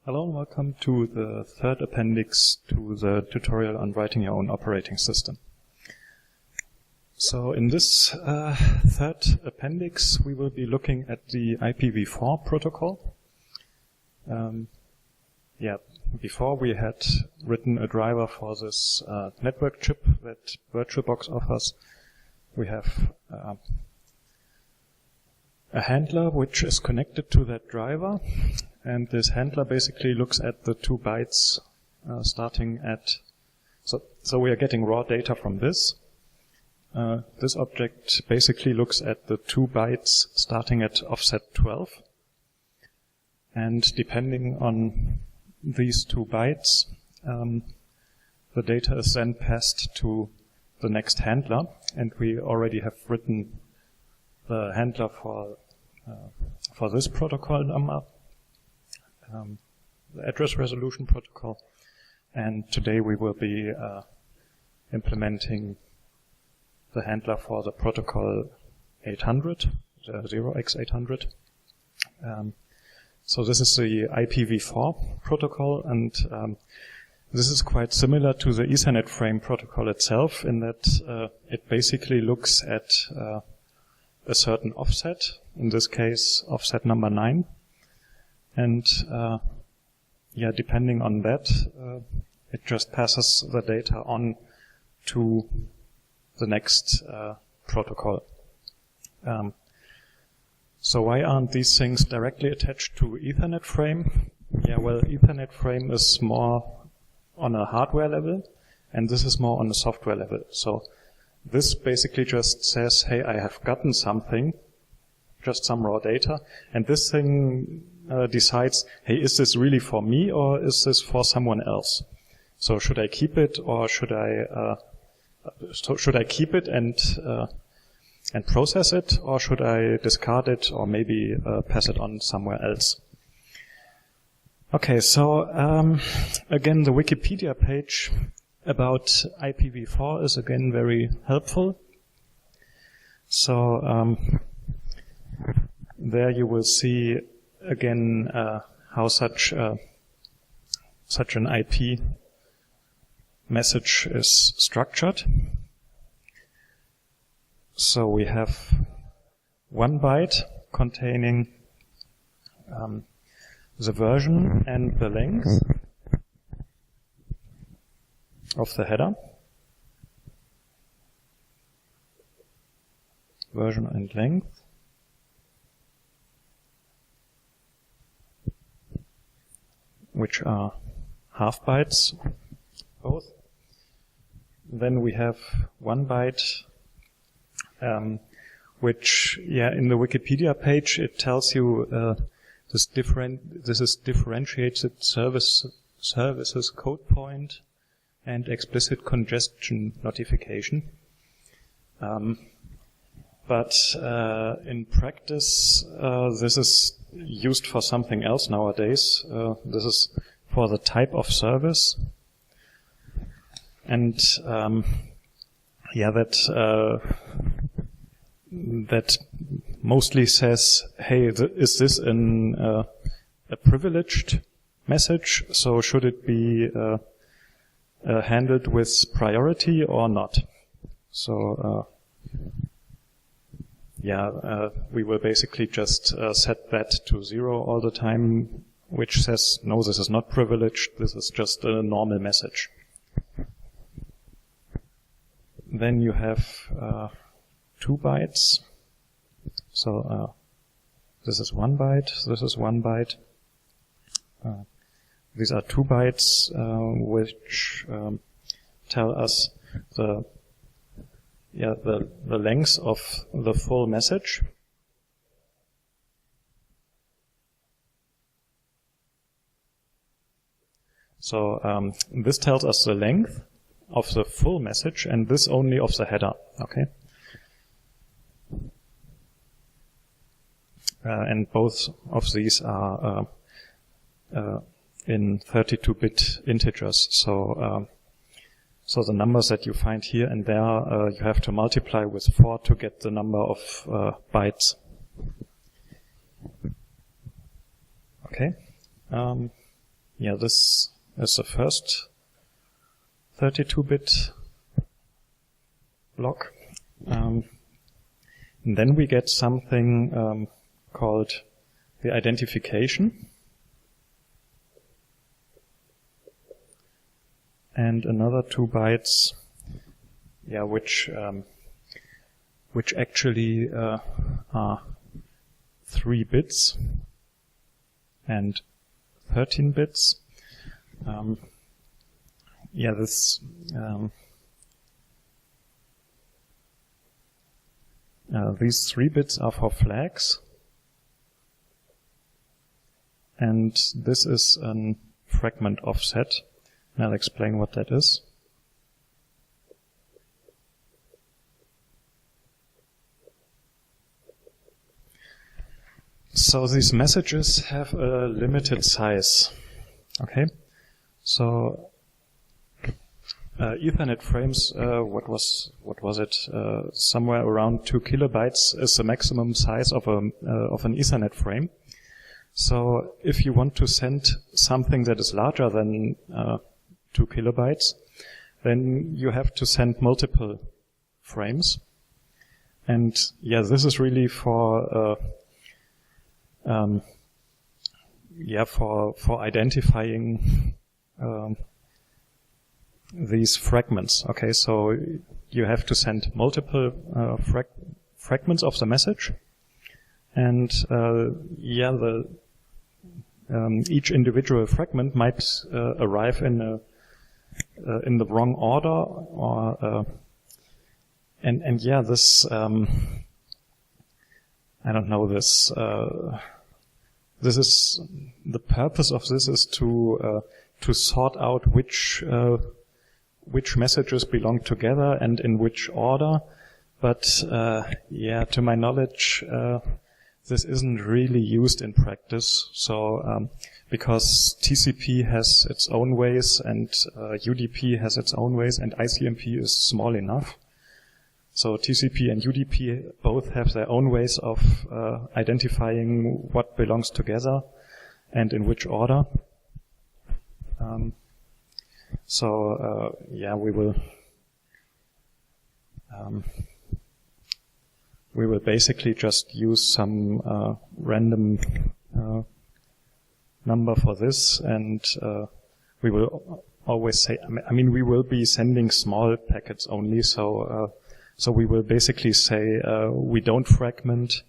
Hello and welcome to the third appendix to the tutorial on writing your own operating system. So in this third appendix we will be looking at the IPv4 protocol. Before we had written a driver for this network chip that VirtualBox offers. We have a handler which is connected to that driver, and this handler basically looks at the 2 bytes starting at, so we are getting raw data from this. This object basically looks at the 2 bytes starting at offset 12, and depending on these 2 bytes, the data is then passed to the next handler, and we already have written the handler for this protocol number, the address resolution protocol, and today we will be implementing the handler for the protocol 800, the 0x800. So this is the IPv4 protocol, and this is quite similar to the Ethernet frame protocol itself in that it basically looks at a certain offset, in this case offset number 9, and depending on that, it just passes the data on to the next protocol. So why aren't these things directly attached to Ethernet frame? Well, Ethernet frame is more on a hardware level, and this is more on a software level. So this basically just says, hey, I have gotten something, just some raw data, and this thing decides, hey, is this really for me or is this for someone else? So should I keep it or should I keep it and process it, or should I discard it or maybe pass it on somewhere else? Okay, so again, the Wikipedia page about IPv4 is again very helpful. So there you will see again how such an IP message is structured. So we have 1 byte containing the version and the length of the header. Version and length. Which are half bytes, both. Then we have 1 byte, which, in the Wikipedia page it tells you this is differentiated services code point and explicit congestion notification. But in practice, this is used for something else nowadays. This is for the type of service, and that mostly says, hey, is this a privileged message? So should it be handled with priority or not? So we will basically just set that to 0 all the time, which says, no, this is not privileged, this is just a normal message. Then you have 2 bytes. So this is 1 byte, this is 1 byte. These are 2 bytes which tell us the length of the full message. So this tells us the length of the full message, and this only of the header. Okay. And both of these are in 32-bit integers. So the numbers that you find here and there, you have to multiply with 4 to get the number of bytes. Okay. yeah, this is the first 32-bit block. And then we get something called the identification, and another 2 bytes, yeah, which actually are 3 bits and 13 bits. Yeah, this these 3 bits are for flags, and this is a fragment offset. And I'll explain what that is. So these messages have a limited size. Okay, so Ethernet frames, what was it? Somewhere around 2 kilobytes is the maximum size of an Ethernet frame. So if you want to send something that is larger than 2 kilobytes, then you have to send multiple frames. And yeah, this is really for identifying these fragments. Okay, so you have to send multiple fragments of the message, and each individual fragment might arrive in the wrong order, or this I don't know, this is the purpose of this is to sort out which messages belong together and in which order. But to my knowledge, this isn't really used in practice. So because TCP has its own ways and UDP has its own ways, and ICMP is small enough. So TCP and UDP both have their own ways of identifying what belongs together and in which order. We will basically just use some random number for this, and we will always say, we will be sending small packets only, so we will basically say we don't fragment,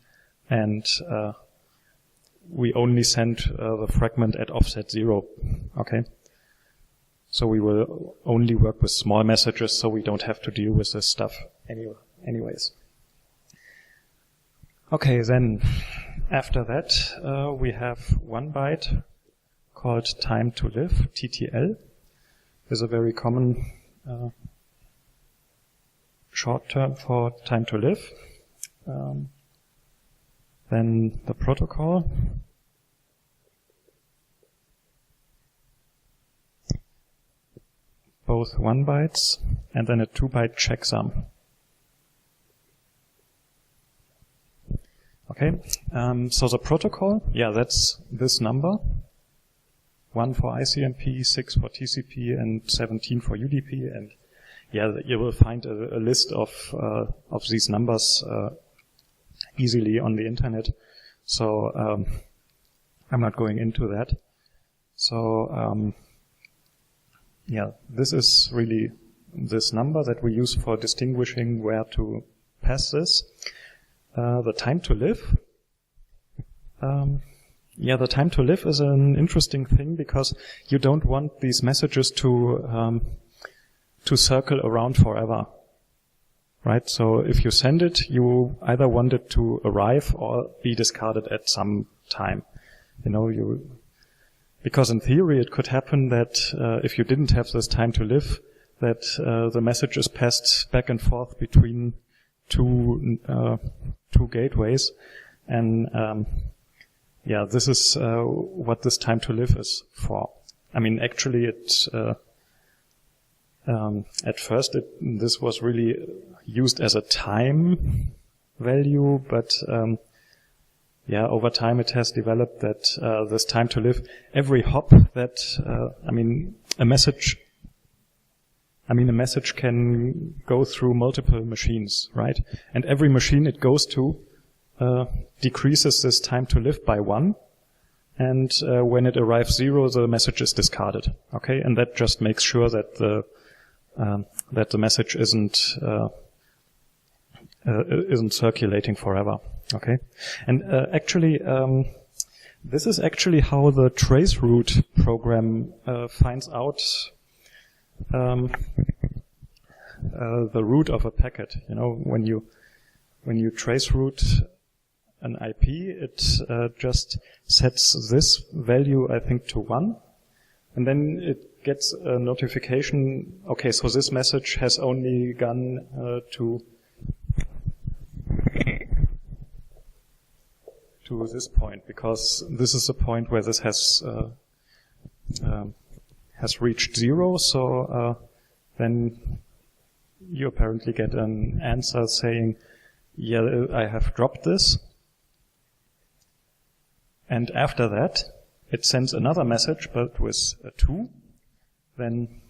and we only send the fragment at offset 0. Okay? So we will only work with small messages, so we don't have to deal with this stuff anyways. Okay, then after that we have 1 byte called time to live, TTL. Is a very common short term for time to live. Then the protocol. Both 1 bytes, and then a 2 byte checksum. Okay, so the protocol, that's this number. 1 for ICMP, 6 for TCP, and 17 for UDP, and you will find a list of these numbers easily on the internet. So I'm not going into that. So this is really this number that we use for distinguishing where to pass this. The time to live. The time to live is an interesting thing because you don't want these messages to circle around forever, right? So if you send it, you either want it to arrive or be discarded at some time. Because in theory it could happen that if you didn't have this time to live, that the message is passed back and forth between two gateways, and this is what this time to live is for. Actually, it at first this was really used as a time value, but over time it has developed that this time to live, every hop that, a message can go through multiple machines, right? And every machine it goes to decreases this time to live by 1. And when it arrives 0, the message is discarded. Okay, and that just makes sure that the message isn't circulating forever. Okay, and this is actually how the traceroute program finds out the root of a packet. You know, when you traceroute an IP, it just sets this value, I think, to 1, and then it gets a notification. Okay, so this message has only gone to this point, because this is the point where this has reached 0. So then you apparently get an answer saying, yeah, I have dropped this. And after that, it sends another message, but with a 2. Then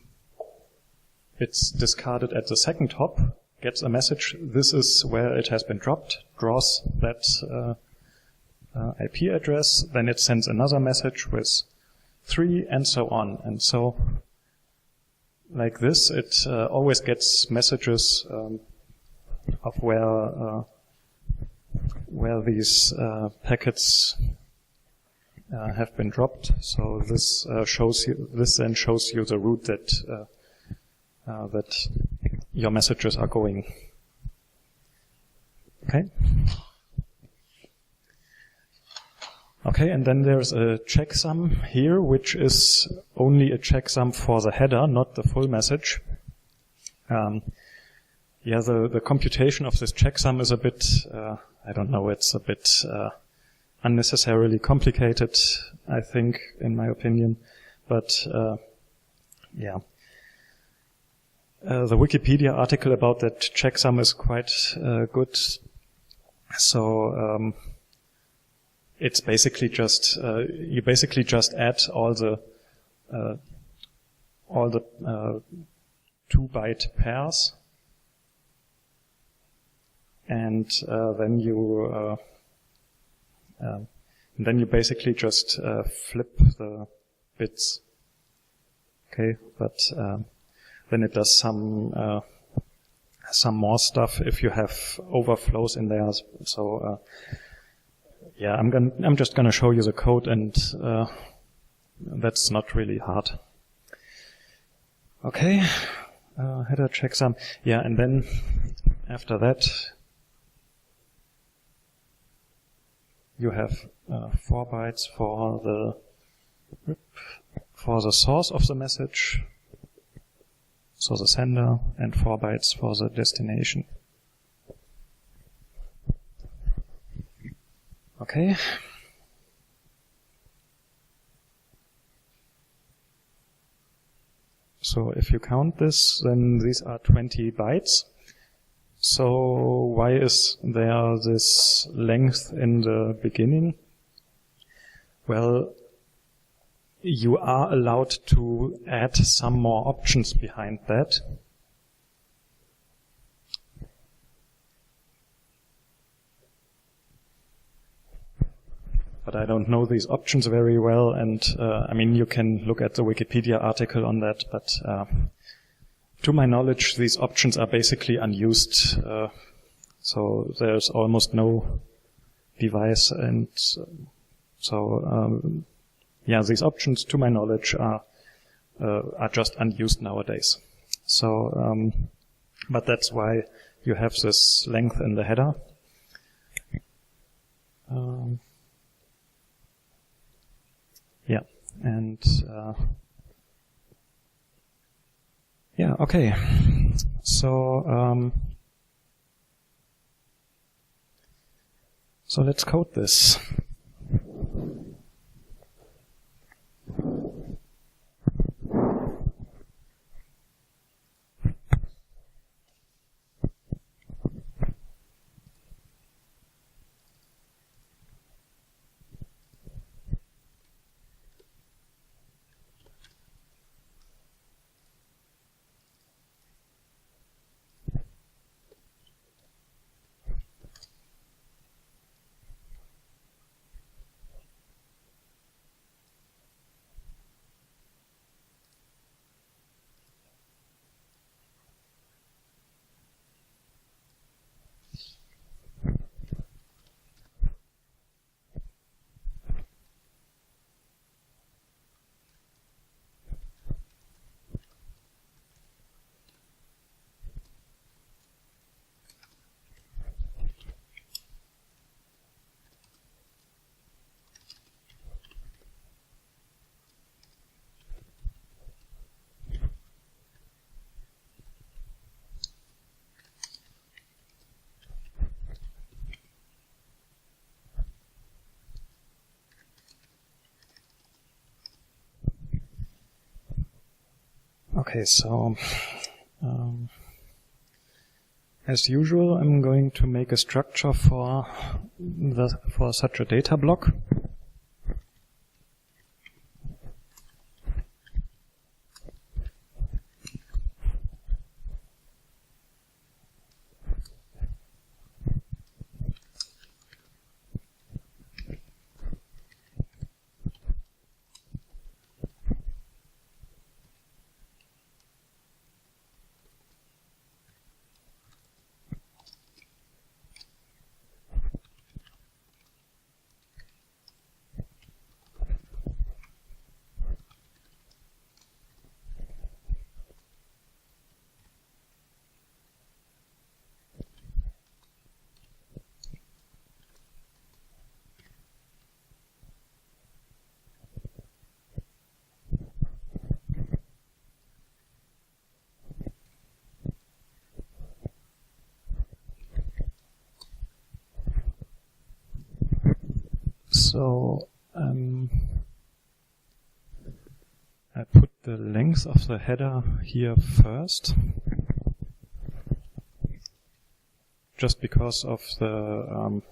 it's discarded at the second hop, gets a message, this is where it has been dropped, draws that IP address, then it sends another message with 3, and so on. And so, like this, it always gets messages of where these packets have been dropped. So this then shows you the route that your messages are going. Okay. Okay, and then there's a checksum here, which is only a checksum for the header, not the full message. The computation of this checksum is a bit, it's a bit unnecessarily complicated, I think, in my opinion. But, the Wikipedia article about that checksum is quite good. So, it's basically just you basically just add all the 2-byte pairs, and then you basically just flip the bits. Okay, but then it does some more stuff if you have overflows in there. So. I'm just gonna show you the code, and that's not really hard. Okay, header checksum. Yeah, and then after that, you have 4 bytes for the source of the message, so the sender, and 4 bytes for the destination. Okay. So if you count this, then these are 20 bytes. So why is there this length in the beginning? Well, you are allowed to add some more options behind that. But I don't know these options very well, and you can look at the Wikipedia article on that, but to my knowledge, these options are basically unused. So there's almost no device, and these options, to my knowledge, are just unused nowadays. So, but that's why you have this length in the header. Okay. So let's code this. Okay, so as usual, I'm going to make a structure for such a data block. So I put the length of the header here first, just because of the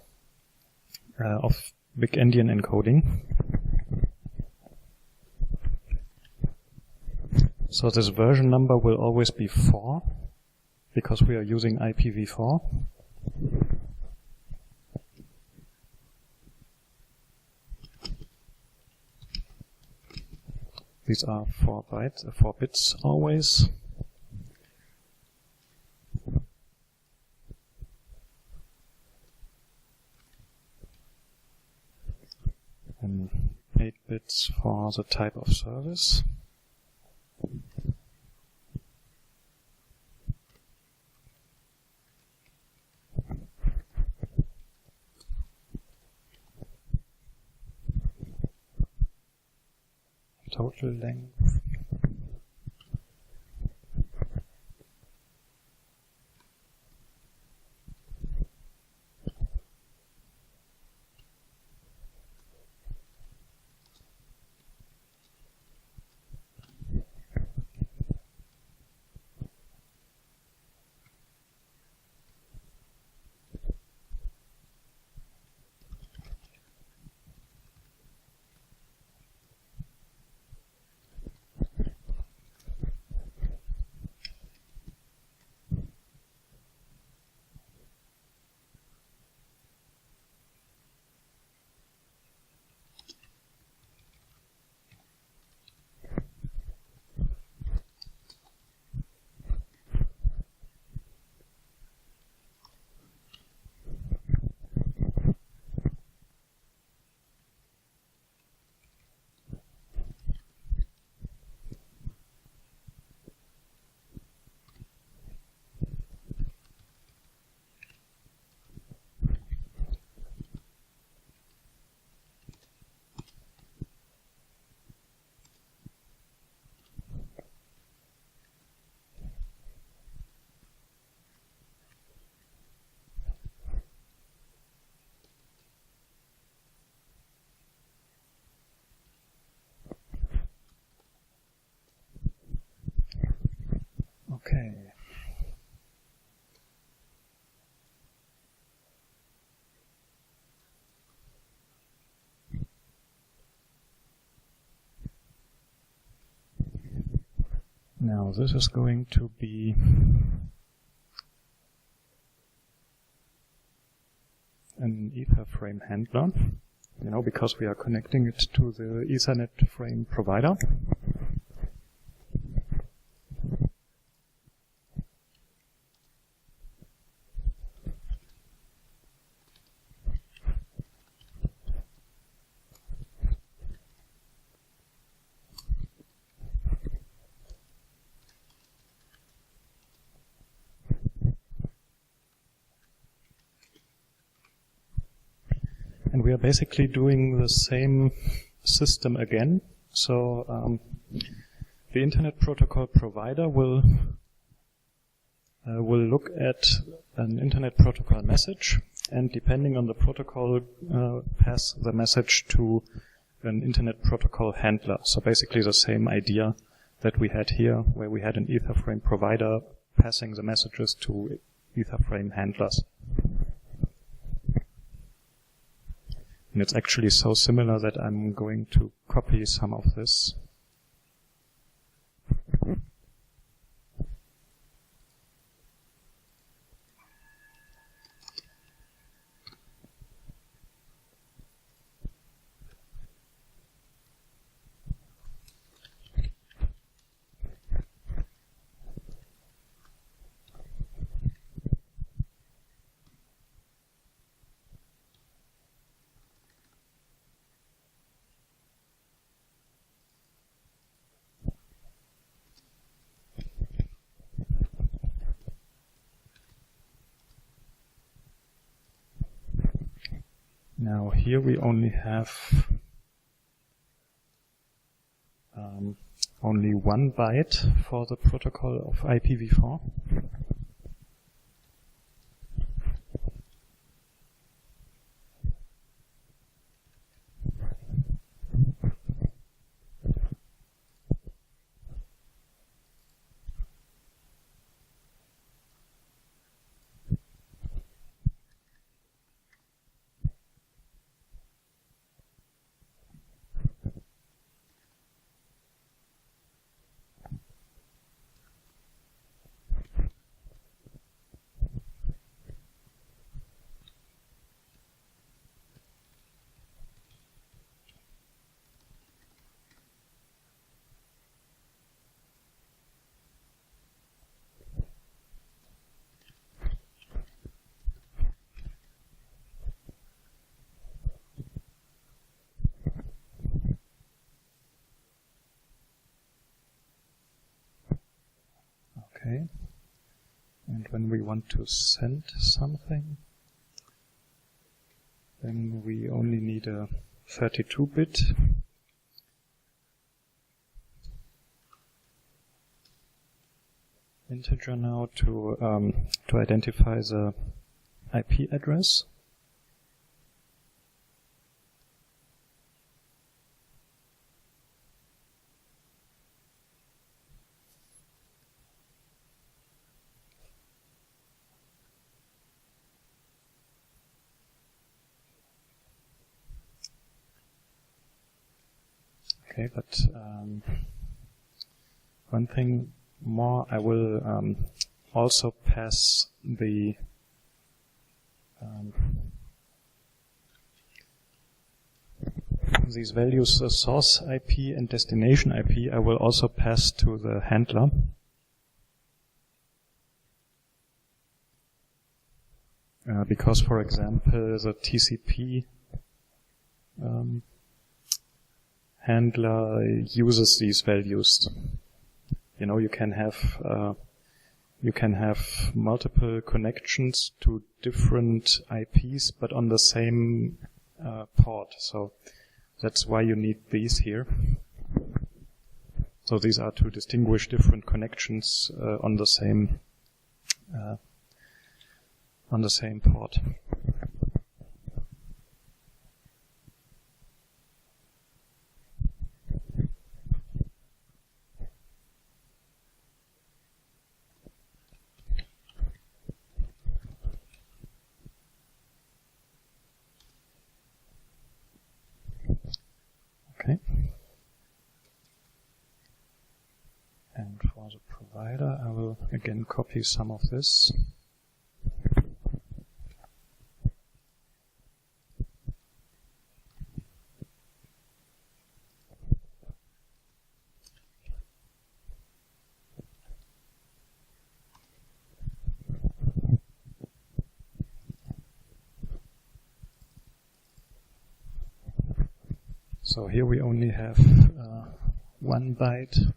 of big endian encoding. So this version number will always be 4, because we are using IPv4. These are 4 bits always. And 8 bits for the type of service. Total length. Okay. Now this is going to be an Ether frame handler, because we are connecting it to the Ethernet frame provider. And we are basically doing the same system again. So the Internet Protocol provider will look at an Internet Protocol message, and depending on the protocol, pass the message to an Internet Protocol handler. So basically the same idea that we had here, where we had an Etherframe provider passing the messages to Etherframe handlers. And it's actually so similar that I'm going to copy some of this. Now here we only have only 1 byte for the protocol of IPv4. Okay. And when we want to send something, then we only need a 32-bit. Integer now to identify the IP address. Okay, but one thing more, I will also pass the these values, the source IP and destination IP, I will also pass to the handler. Because, for example, the TCP handler uses these values. You know, you can have multiple connections to different IPs, but on the same port. So that's why you need these here. So these are to distinguish different connections on the same port. Okay. And for the provider, I will again copy some of this. So here we only have 1 byte,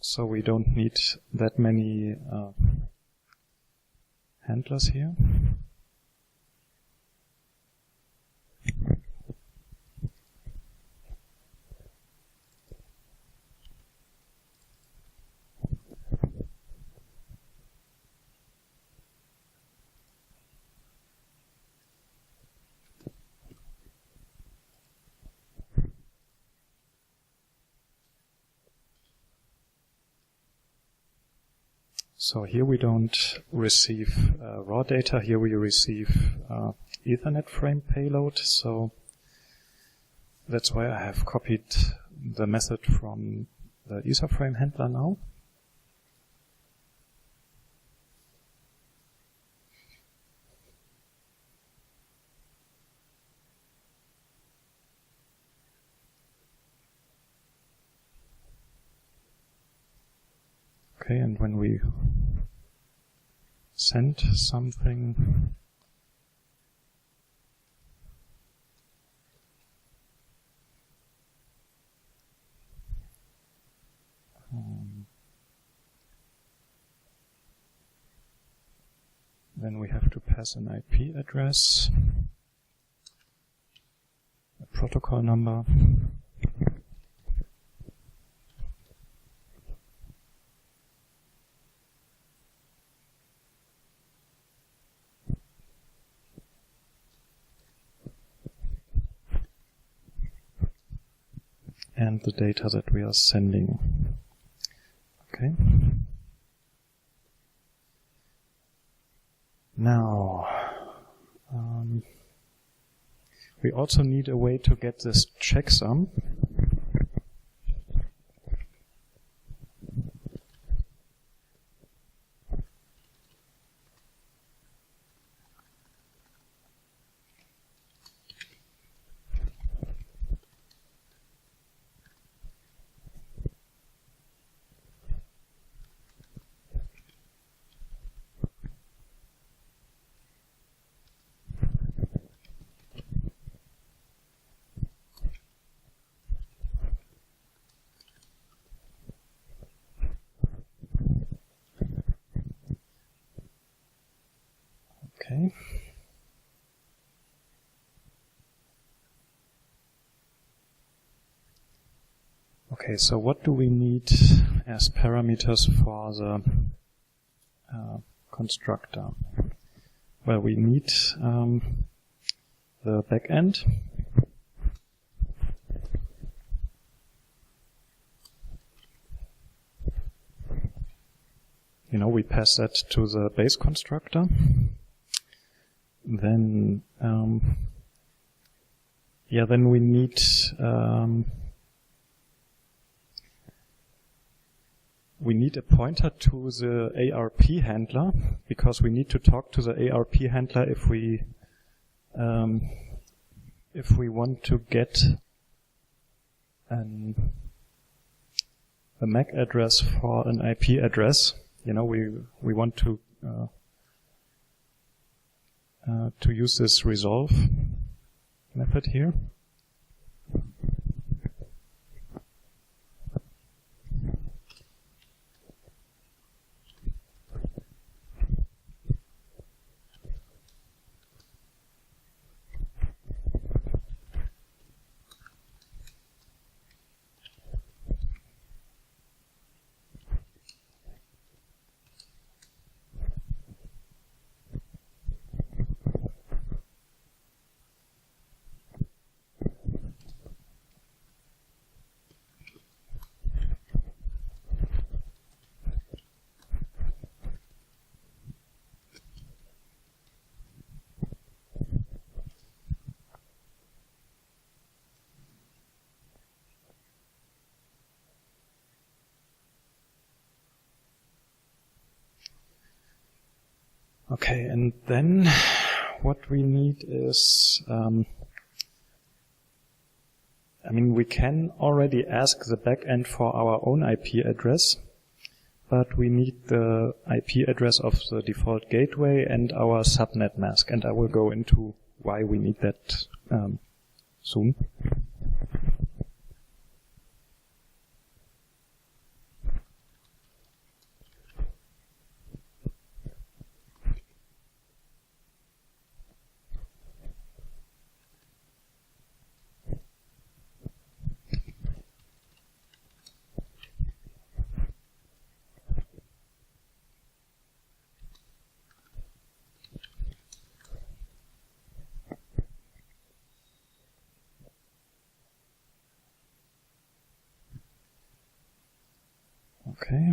so we don't need that many handlers here. So here we don't receive raw data. Here we receive Ethernet frame payload. So that's why I have copied the method from the Ether frame handler now. Okay, and when we send something, then we have to pass an IP address, a protocol number, and the data that we are sending. Okay. Now, we also need a way to get this checksum. Okay. Okay, so what do we need as parameters for the constructor? Well, we need the backend. We pass that to the base constructor. Then, then we need a pointer to the ARP handler, because we need to talk to the ARP handler if we want to get a MAC address for an IP address. We want to use this resolve method here. Okay, and then what we need is, we can already ask the backend for our own IP address, but we need the IP address of the default gateway and our subnet mask, and I will go into why we need that soon. Okay.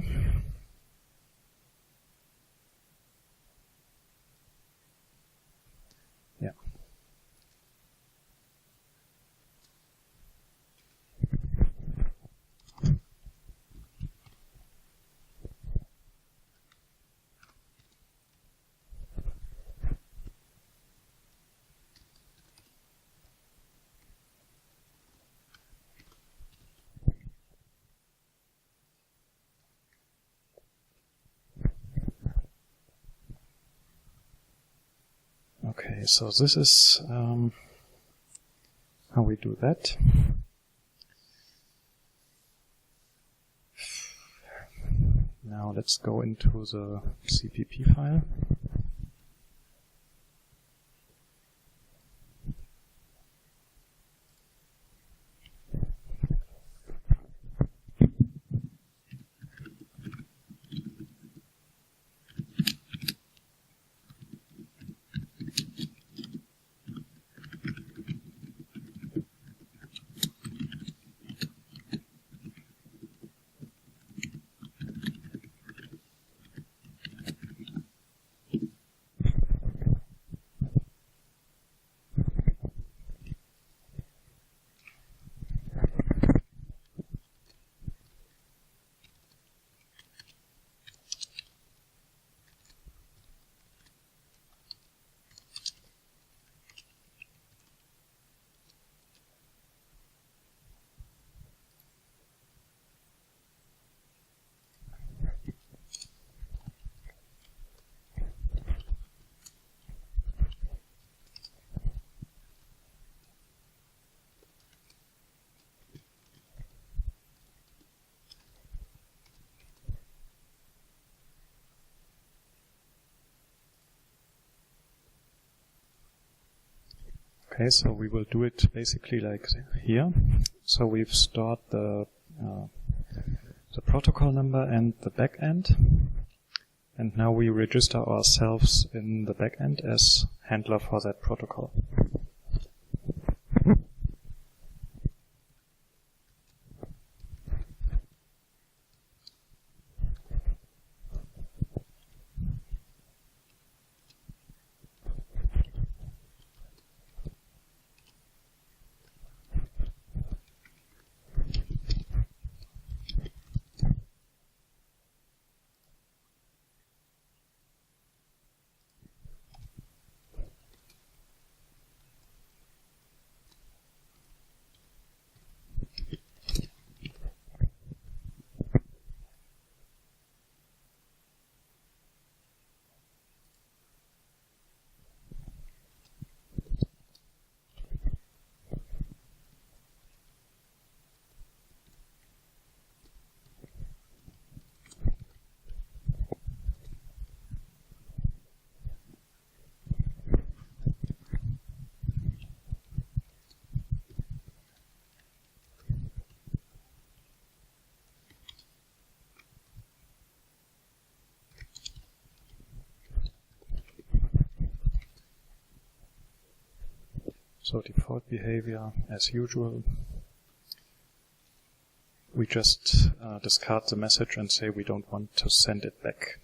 Okay, so this is how we do that. Now let's go into the CPP file. Okay, so we will do it basically like here. So we've stored the protocol number and the backend, and now we register ourselves in the backend as handler for that protocol. So default behavior, as usual, we just discard the message and say we don't want to send it back.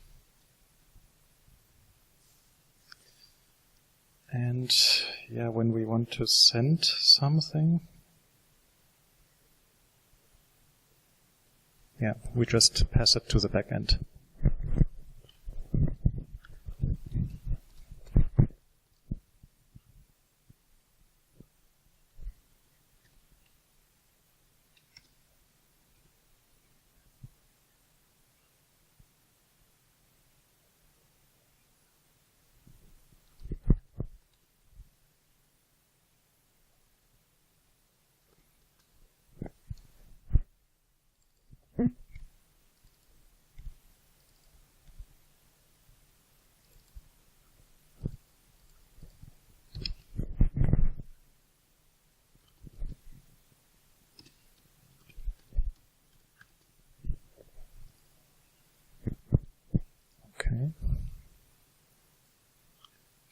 And yeah, when we want to send something, yeah, we just pass it to the backend. Okay.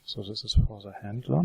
So this is for the handler.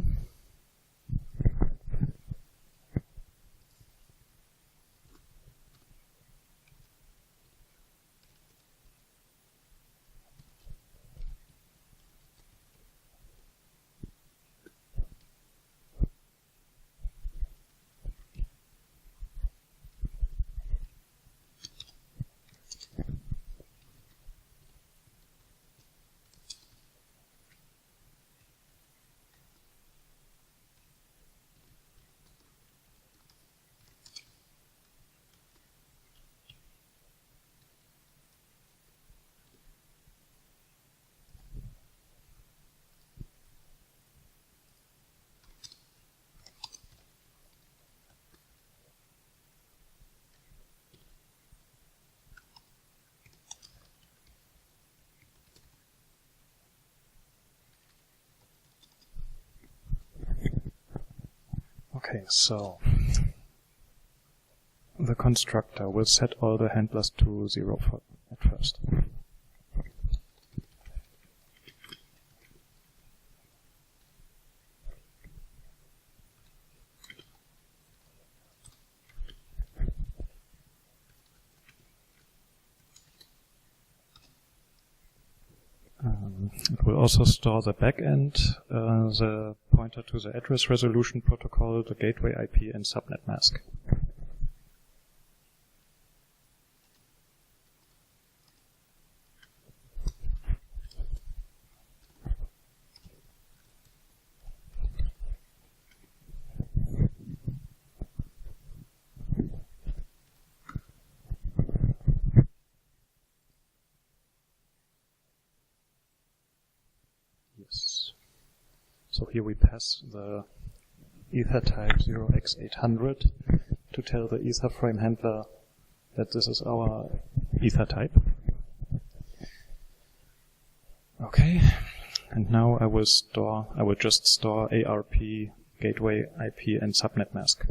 Okay, so the constructor will set all the handlers to 0 at first. It will also store the backend, the pointer to the address resolution protocol, the gateway IP, and subnet mask. So here we pass the ether type 0x800 to tell the ether frame handler that this is our ether type. Okay, and now I will just store ARP, gateway IP, and subnet mask.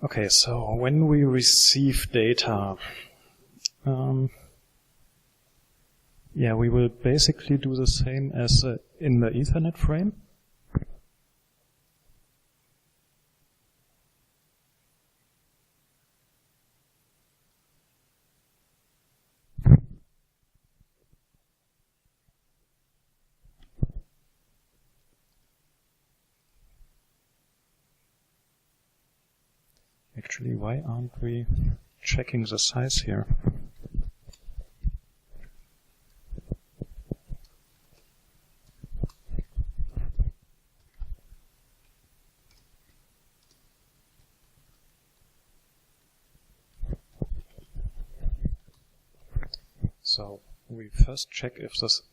Okay, so when we receive data, we will basically do the same as in the Ethernet frame. Actually, why aren't we checking the size here? So we first check if this,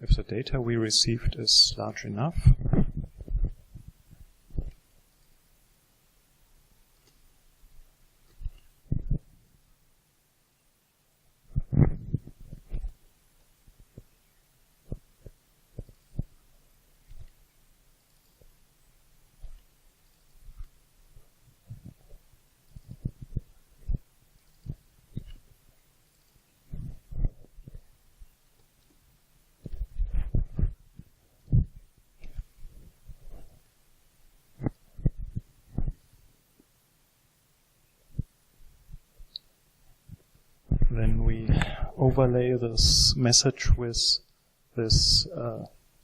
if the data we received is large enough. Then we overlay this message with this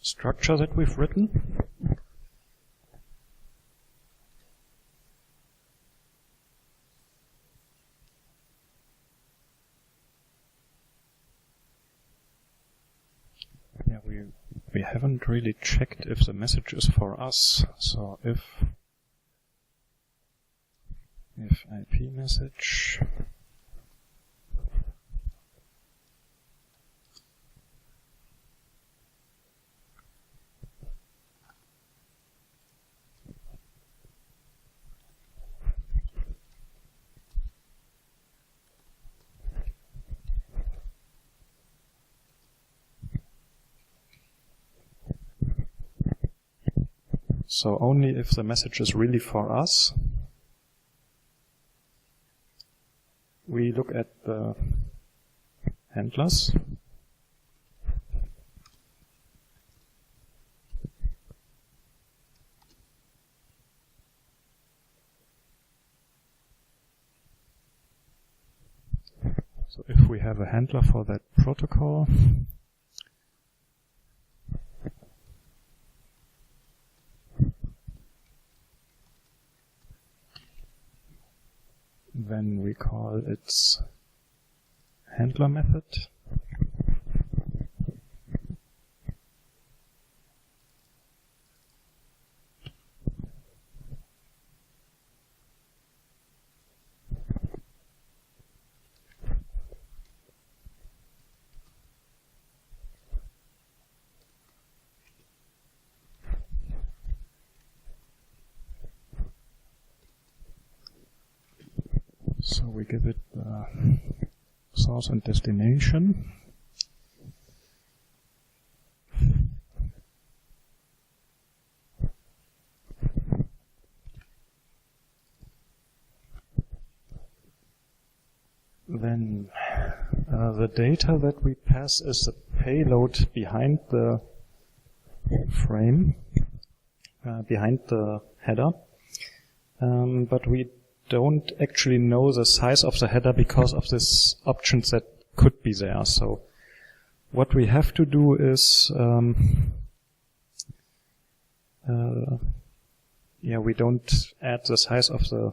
structure that we've written. Yeah, we haven't really checked if the message is for us. So if IP message so only if the message is really for us, we look at the handlers. So if we have a handler for that protocol, then we call its handler method. So we give it source and destination. Then the data that we pass is the payload behind the frame, behind the header, but we don't actually know the size of the header because of these options that could be there. So what we have to do is, we don't add the size of the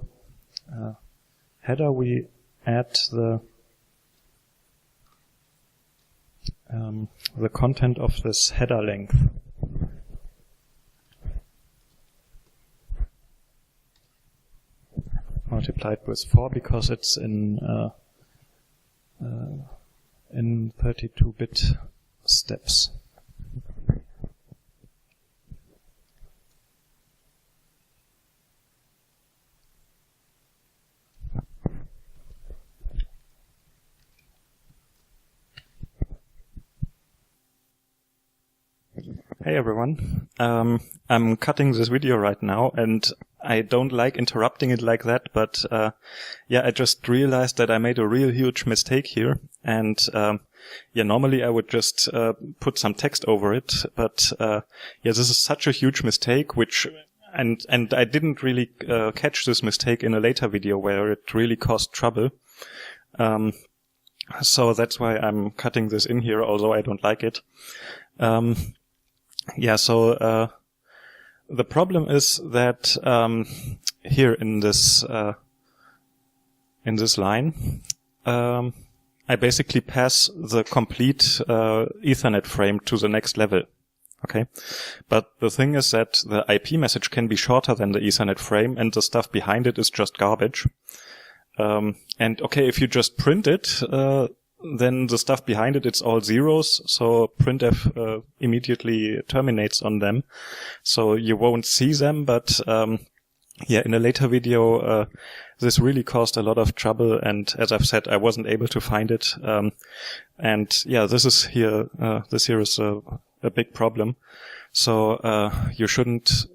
header. We add the content of this header length. Multiplied with 4 because it's in 32-bit steps. Hey everyone, I'm cutting this video right now and I don't like interrupting it like that, but I just realized that I made a real huge mistake here, and normally I would just put some text over it, but this is such a huge mistake, and I didn't really catch this mistake in a later video where it really caused trouble. So that's why I'm cutting this in here, although I don't like it. The problem is that here in this line, I basically pass the complete Ethernet frame to the next level. Okay, but the thing is that the IP message can be shorter than the Ethernet frame, and the stuff behind it is just garbage. And okay, if you just print it, then the stuff behind it, it's all zeros, so printf immediately terminates on them, so you won't see them, but in a later video this really caused a lot of trouble, and as I've said, I wasn't able to find it, this here is a big problem. So you shouldn't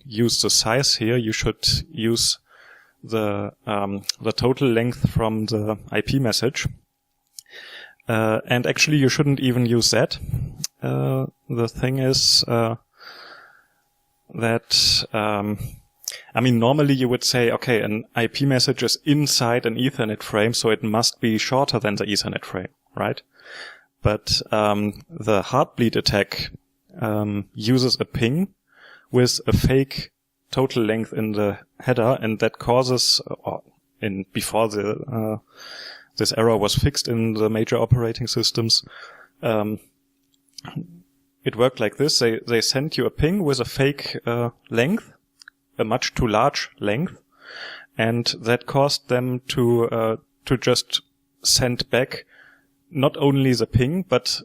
use the size here, you should use the total length from the IP message. And actually you shouldn't even use that. The thing is normally you would say, okay, an IP message is inside an Ethernet frame, so it must be shorter than the Ethernet frame, right? But the Heartbleed attack uses a ping with a fake total length in the header, and that causes, before this error was fixed in the major operating systems, it worked like this. They sent you a ping with a fake length, a much too large length, and that caused them to just send back not only the ping, but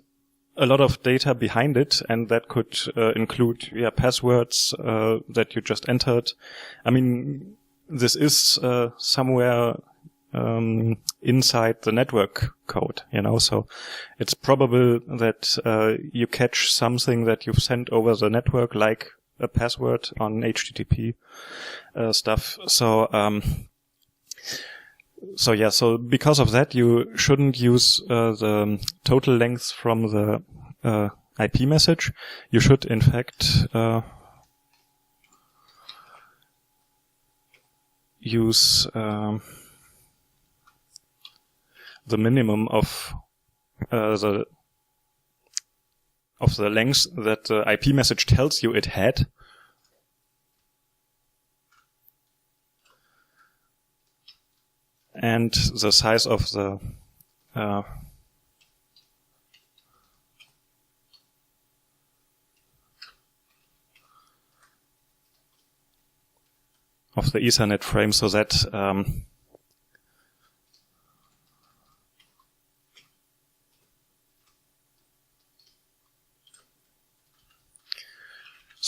a lot of data behind it, and that could include passwords that you just entered. I mean, this is somewhere inside the network code, so it's probable that you catch something that you've sent over the network, like a password on HTTP stuff. So because of that, you shouldn't use the total length from the IP message. You should, in fact, use the minimum of the length that the IP message tells you it had. and the size of the Ethernet frame, so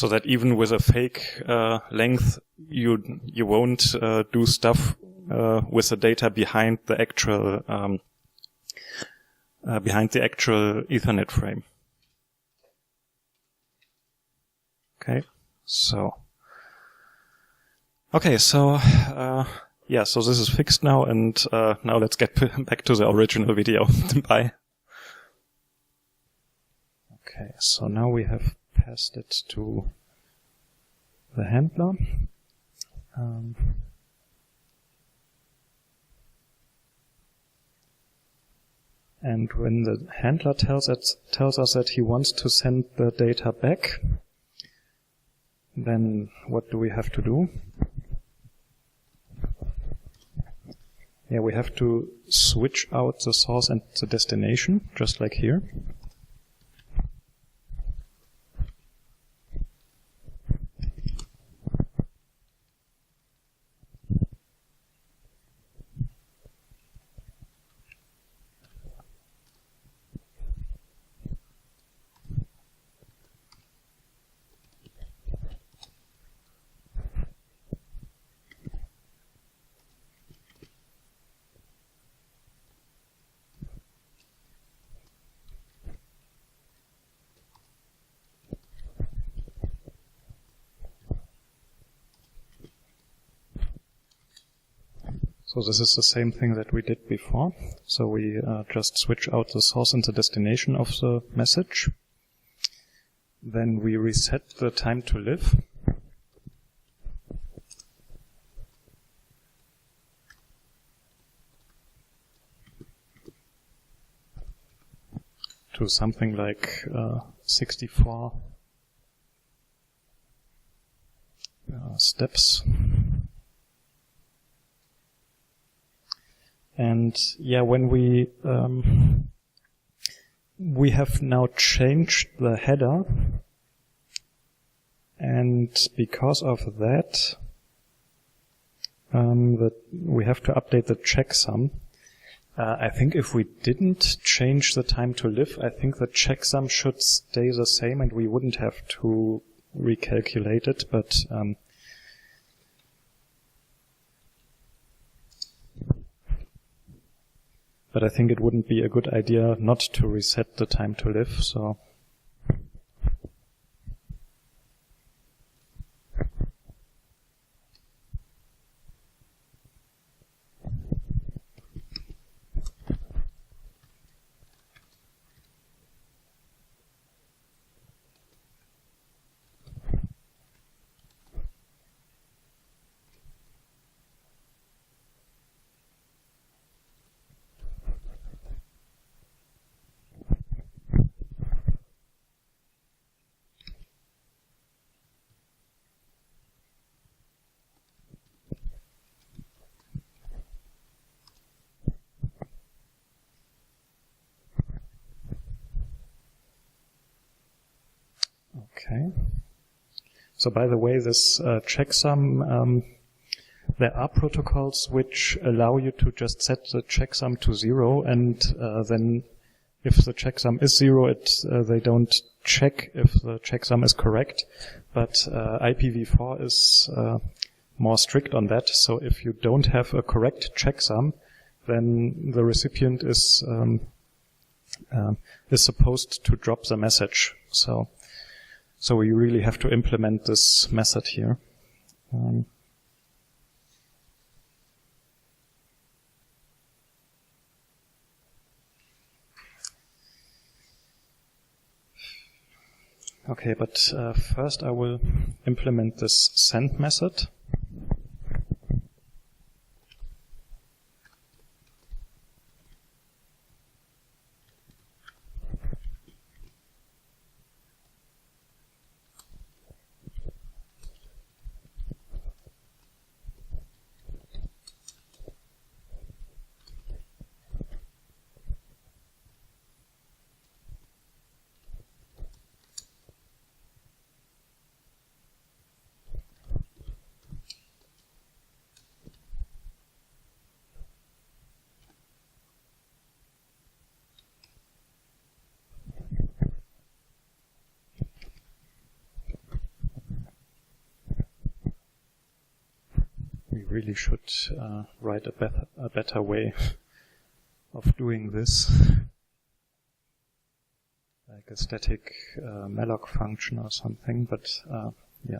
that even with a fake length, you won't do stuff with the data behind the actual Ethernet frame. Okay, so yeah, so this is fixed now, and now let's get back to the original video. Bye. Okay, so now we have passed it to the handler. And when the handler tells us that he wants to send the data back, then what do we have to do? Yeah, we have to switch out the source and the destination, just like here. So this is the same thing that we did before. So we just switch out the source and the destination of the message. Then we reset the time to live. To something like 64 steps. And yeah, when we have now changed the header, and because of that, we have to update the checksum. I think if we didn't change the time to live, I think the checksum should stay the same, and we wouldn't have to recalculate it. But I think it wouldn't be a good idea not to reset the time to live, so. Okay. So by the way, this checksum, there are protocols which allow you to just set the checksum to 0, and then if the checksum is 0, they don't check if the checksum is correct. But IPv4 is more strict on that. So if you don't have a correct checksum, then the recipient is supposed to drop the message. So we really have to implement this method here. Okay, but first I will implement this send method. really should write a better way of doing this, like a static malloc function or something, but yeah.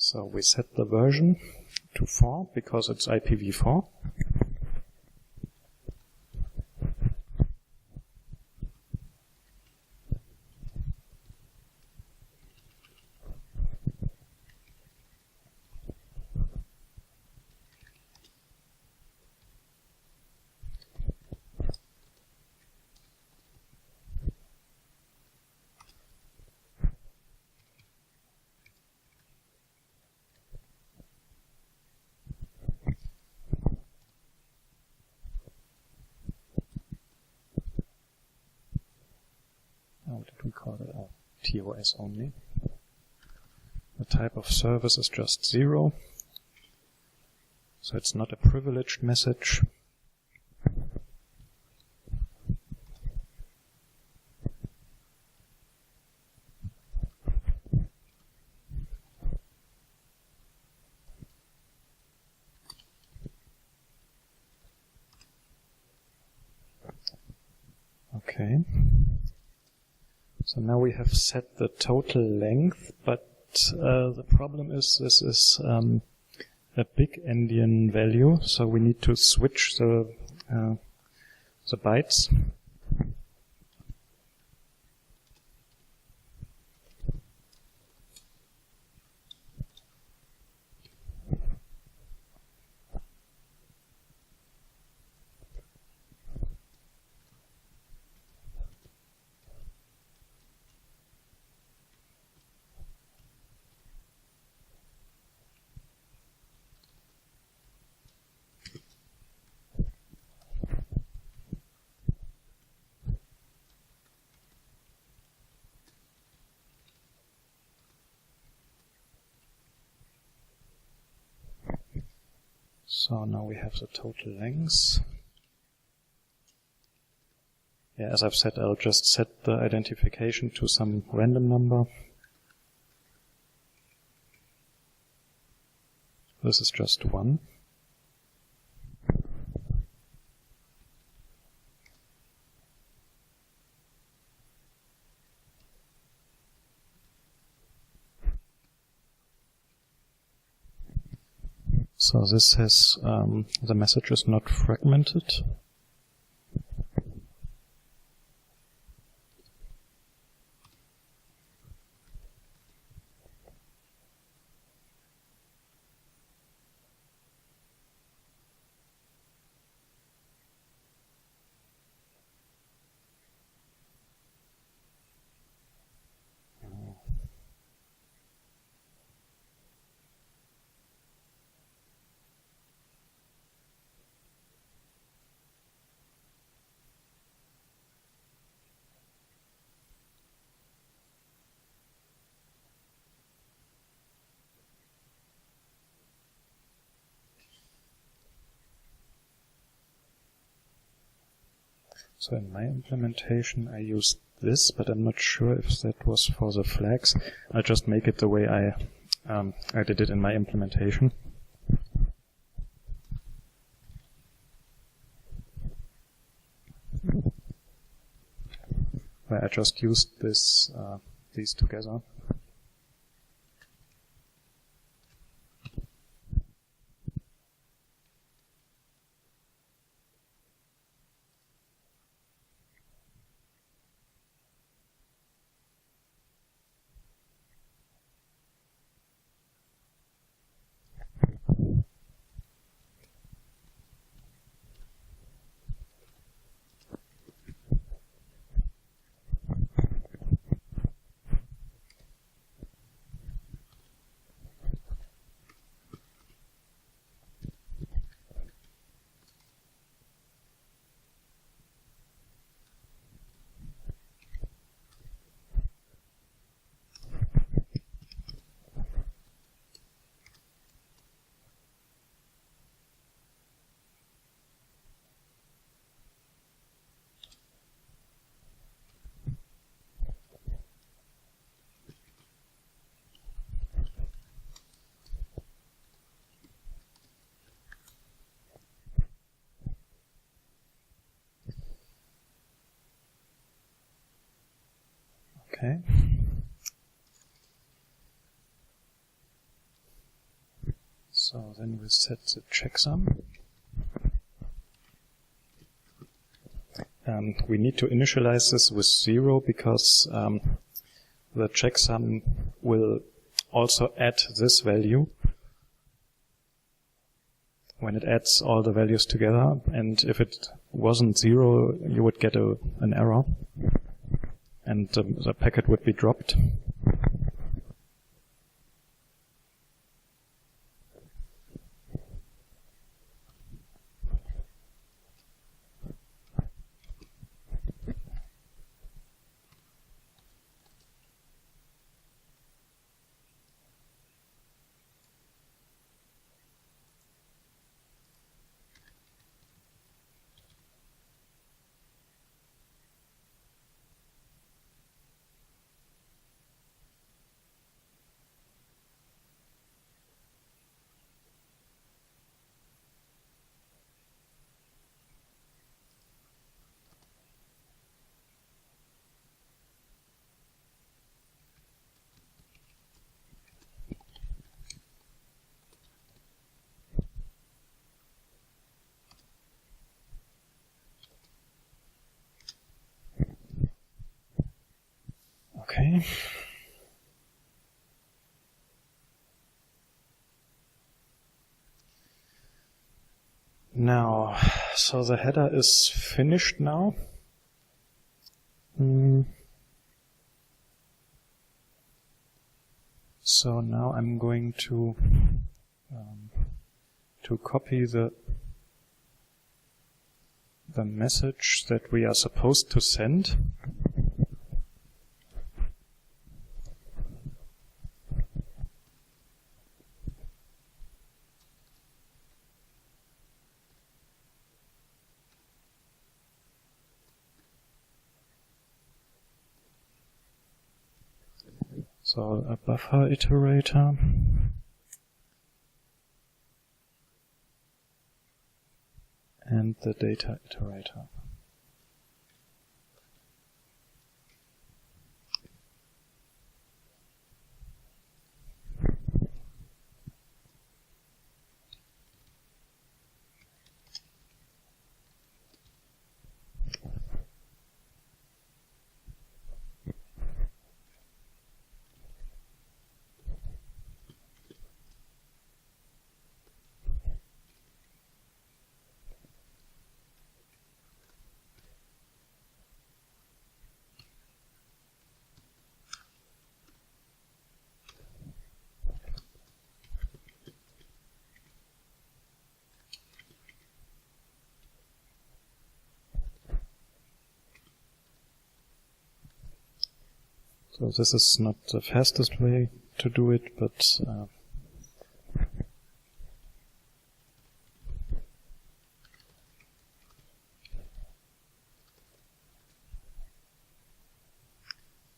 So we set the version to 4 because it's IPv4. What did we call it? Oh, TOS only. The type of service is just 0. So it's not a privileged message. Okay. So now we have set the total length, but the problem is this is a big endian value, so we need to switch the bytes. So now we have the total length. Yeah, as I've said, I'll just set the identification to some random number. This is just 1. So this has, the message is not fragmented. So in my implementation I used this, but I'm not sure if that was for the flags. I'll just make it the way I did it in my implementation. Where I just used this, these together. Okay. So then we set the checksum. We need to initialize this with 0 because the checksum will also add this value when it adds all the values together, and if it wasn't 0, you would get an error, and the packet would be dropped. Okay. Now, so the header is finished now. So now I'm going to copy the message that we are supposed to send. So a buffer iterator. And the data iterator. So this is not the fastest way to do it, but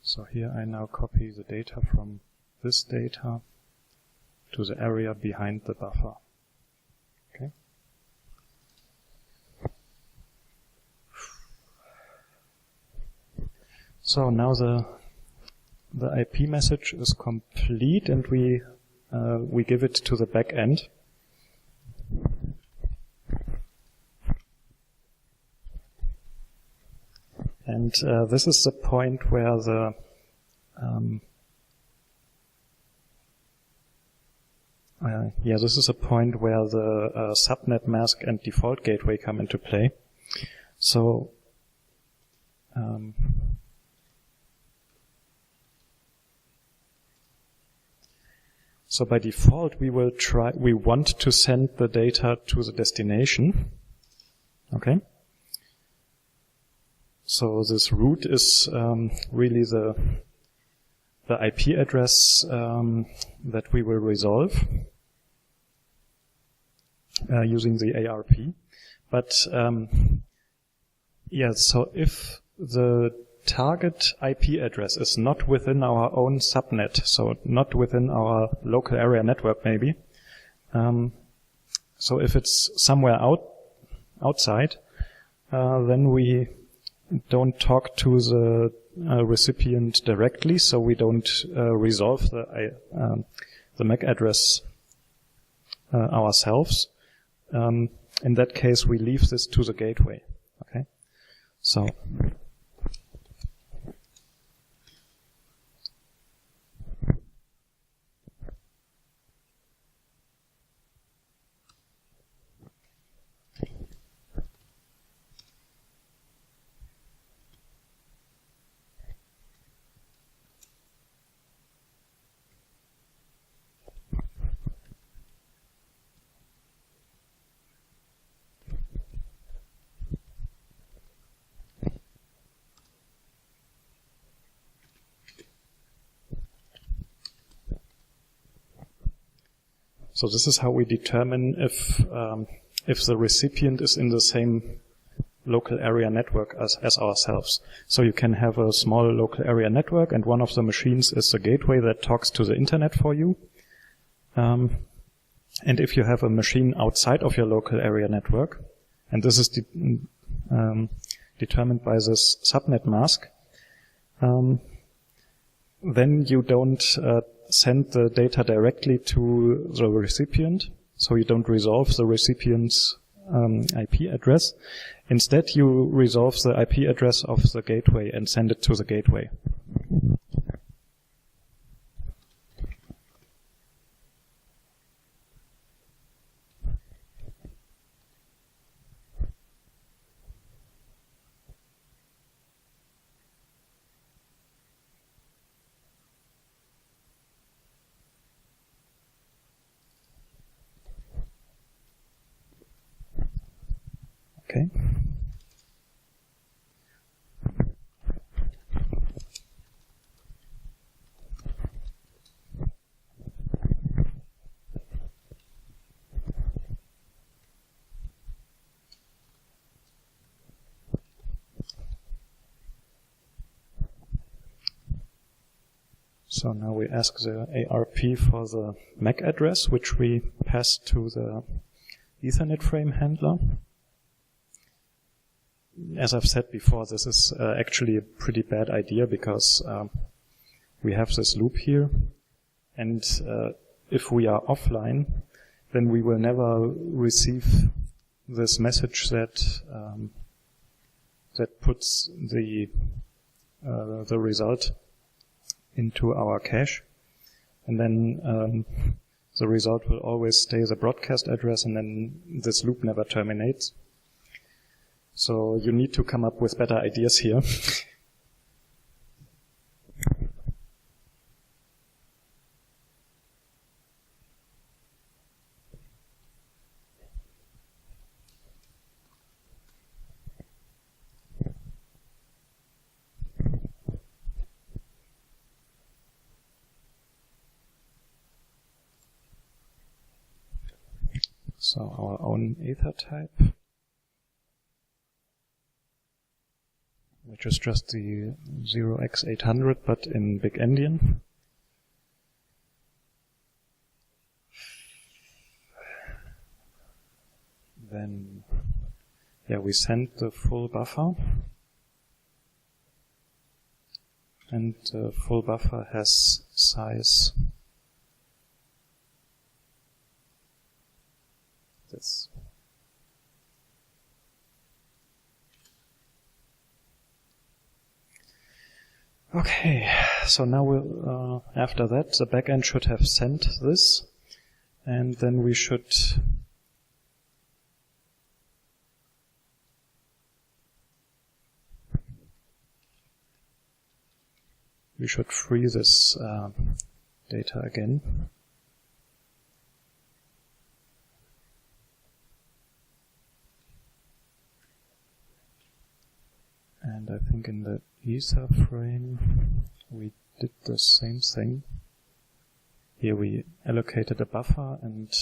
so here I now copy the data from this data to the area behind the buffer. Okay. So now the IP message is complete, and we give it to the back end. And this is the point where the subnet mask and default gateway come into play. So So by default, we want to send the data to the destination. Okay. So this route is really the IP address that we will resolve using the ARP. But so if the target IP address is not within our own subnet, so not within our local area network maybe, so if it's somewhere outside, then we don't talk to recipient directly, so we don't resolve the MAC address ourselves. In that case, we leave this to the gateway. Okay, so. So this is how we determine if the recipient is in the same local area network as ourselves. So you can have a small local area network, and one of the machines is the gateway that talks to the internet for you. And if you have a machine outside of your local area network, and this is determined by this subnet mask, then you don't send the data directly to the recipient, so you don't resolve the recipient's IP address. Instead, you resolve the IP address of the gateway and send it to the gateway. Okay. So now we ask the ARP for the MAC address, which we pass to the Ethernet frame handler. As I've said before, this is actually a pretty bad idea because we have this loop here, and if we are offline, then we will never receive this message that that puts the result into our cache, and then the result will always stay the broadcast address, and then this loop never terminates. So you need to come up with better ideas here. So our own ether type, which is just the 0x800, but in big endian. Then, we send the full buffer, and the full buffer has size this. Okay, so now we'll, after that, the backend should have sent this, and then we should free this data again. And I think in the ether frame we did the same thing. Here we allocated a buffer and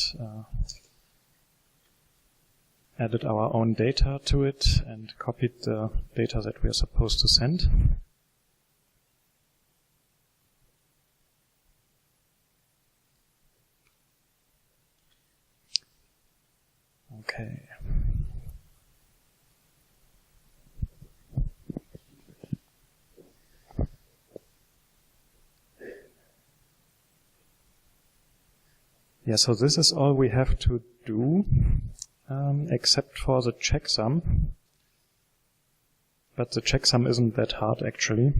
added our own data to it and copied the data that we are supposed to send. Okay. Yeah, so this is all we have to do, except for the checksum. But the checksum isn't that hard, actually.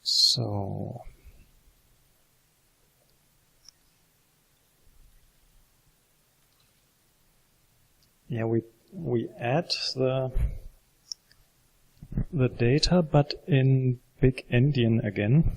So yeah, we add the data, but in big endian again.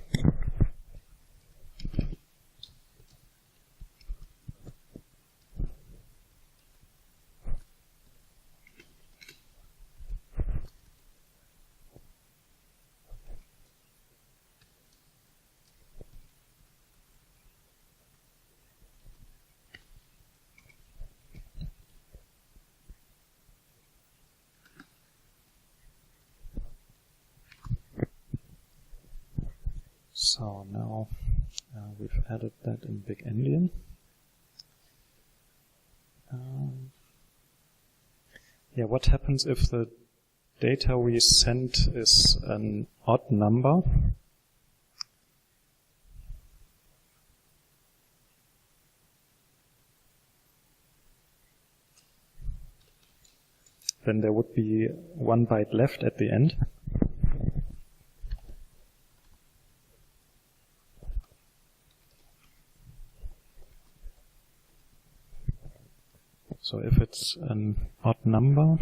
So now we've added that in big endian. Yeah, what happens if the data we send is an odd number? Then there would be 1 byte left at the end. So if it's an odd number,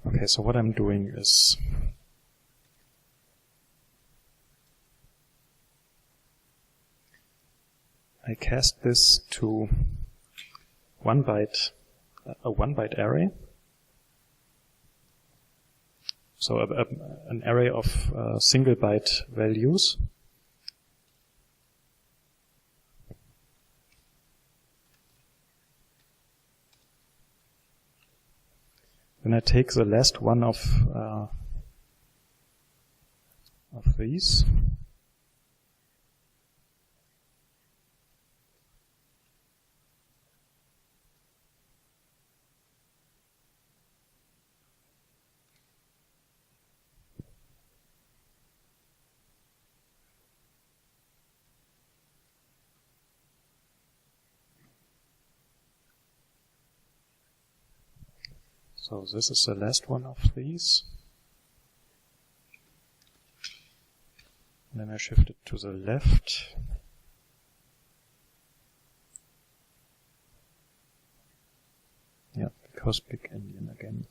okay, so what I'm doing is I cast this to a 1 byte array. So an array of single byte values. Then I take the last one of these. So this is the last one of these. And then I shift it to the left. Yeah, because big endian again.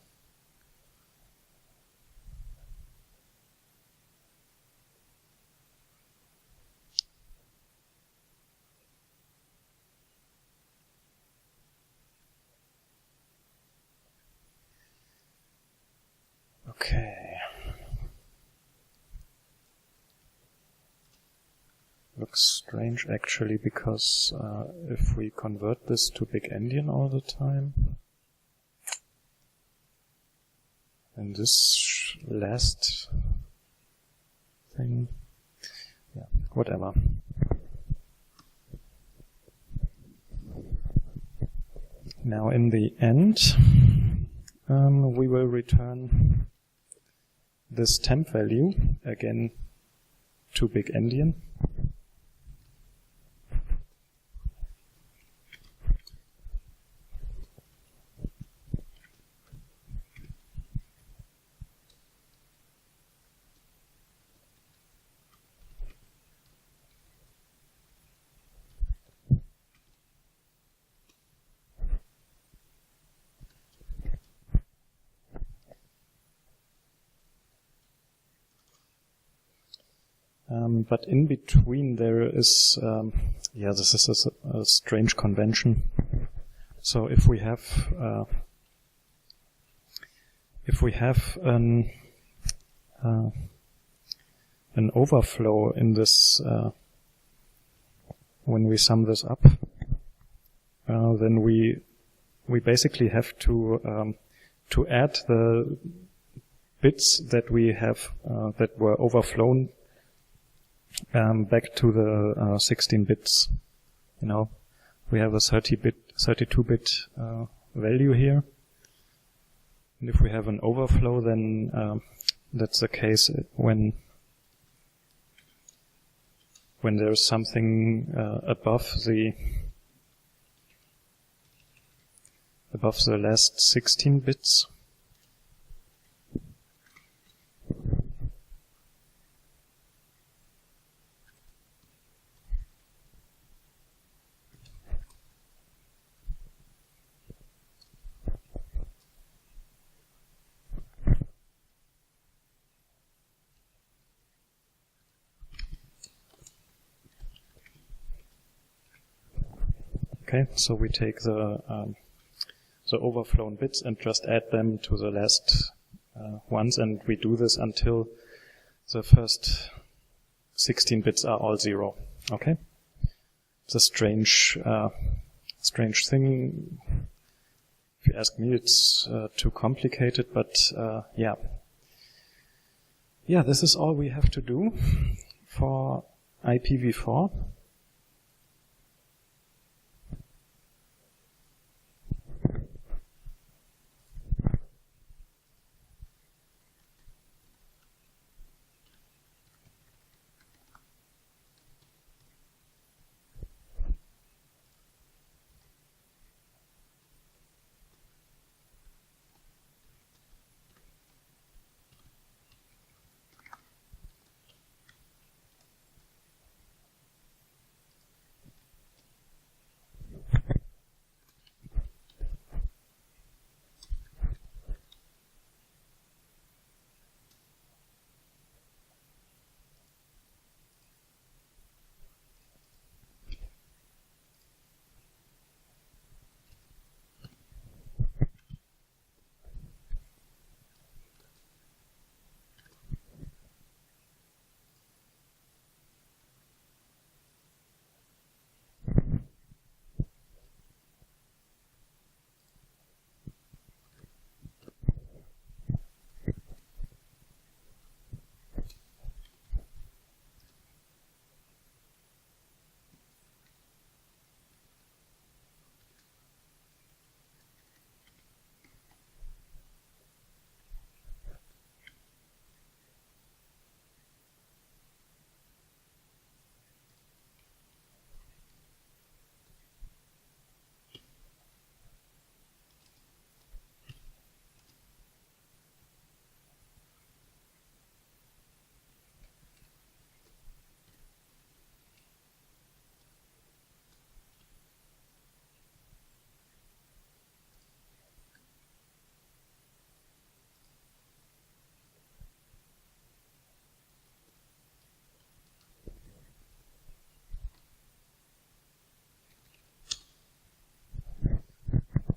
Okay. Looks strange actually, because if we convert this to big endian all the time, then this last thing. Yeah, whatever. Now in the end, we will return this temp value, again, to big endian. But in between there is, this is a strange convention. So if we have an overflow in this, when we sum this up, then we basically have to add the bits that we have that were overflown back to the 16 bits. You know, we have a 32-bit value here. And if we have an overflow, then that's the case when there's something above the last 16 bits. Okay, so we take the overflown bits and just add them to the last ones, and we do this until the first 16 bits are all 0. Okay, it's a strange thing. If you ask me, it's too complicated, but yeah, this is all we have to do for IPv4.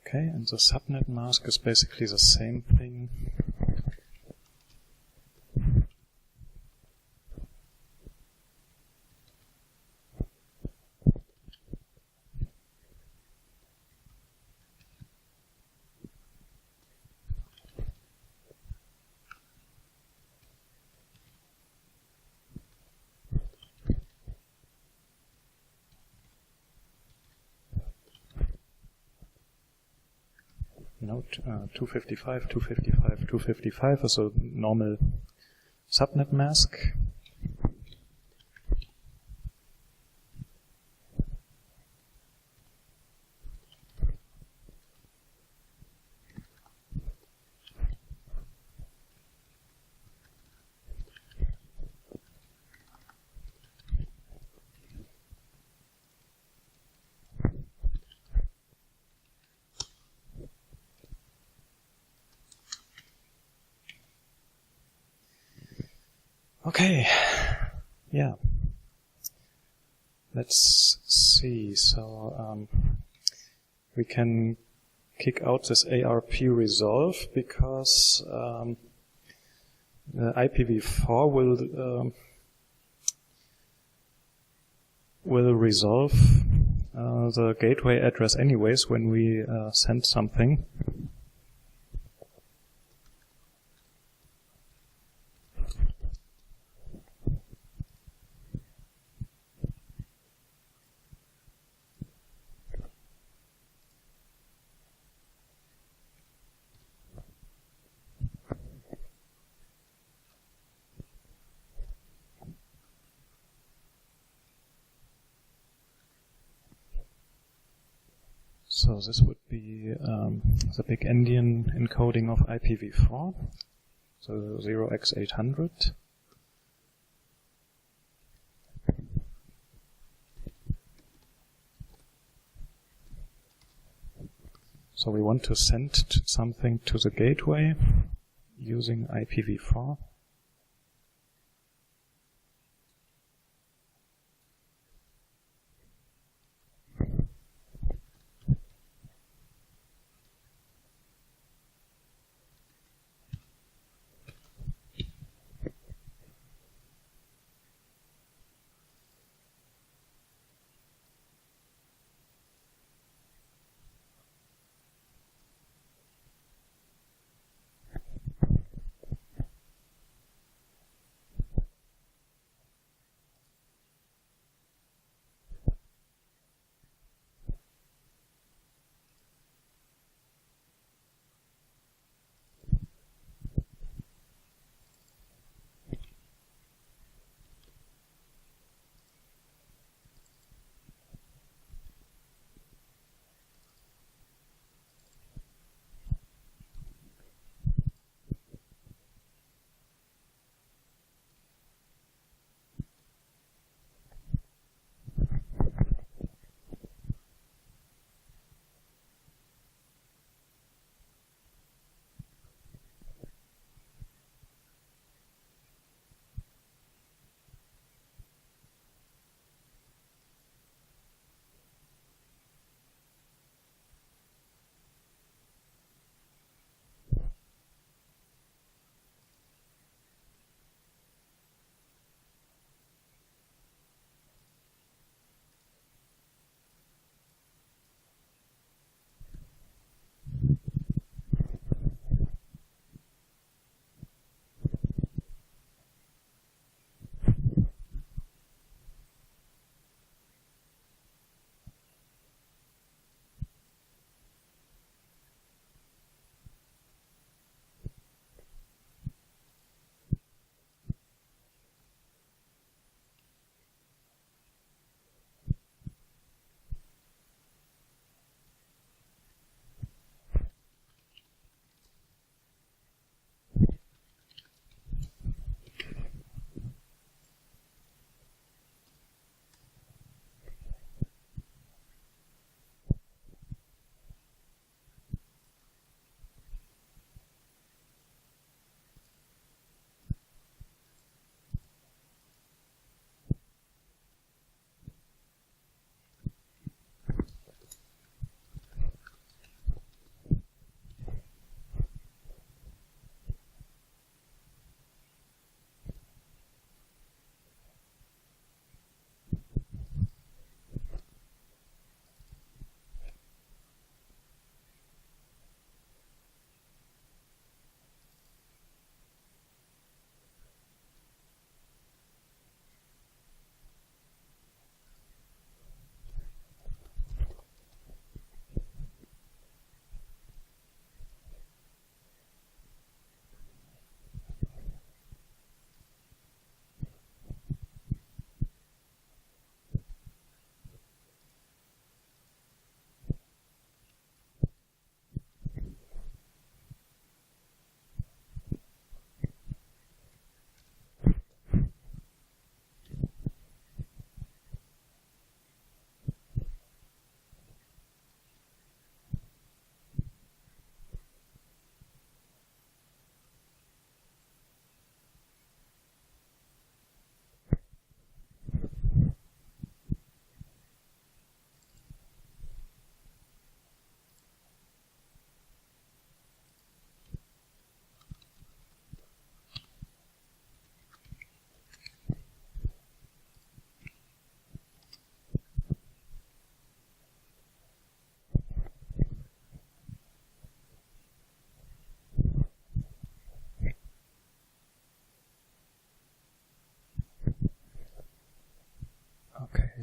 Okay, and the subnet mask is basically the same thing. 255, 255, 255 is a normal subnet mask. Okay, yeah. Let's see. So we can kick out this ARP resolve because the IPv4 will resolve the gateway address anyways when we send something. So this would be the big endian encoding of IPv4, so 0x800. So we want to send something to the gateway using IPv4.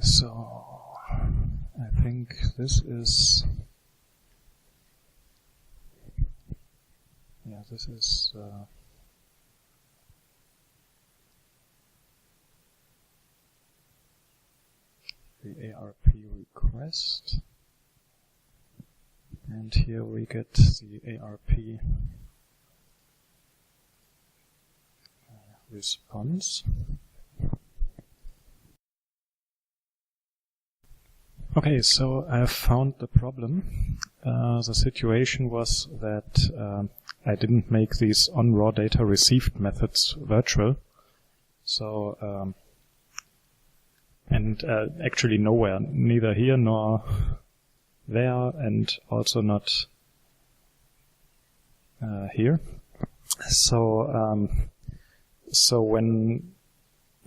So I think this is, this is the ARP request, and here we get the ARP response. Okay, so I found the problem. The situation was that I didn't make these on-raw data received methods virtual. So, actually nowhere, neither here nor there, and also not here. So, so when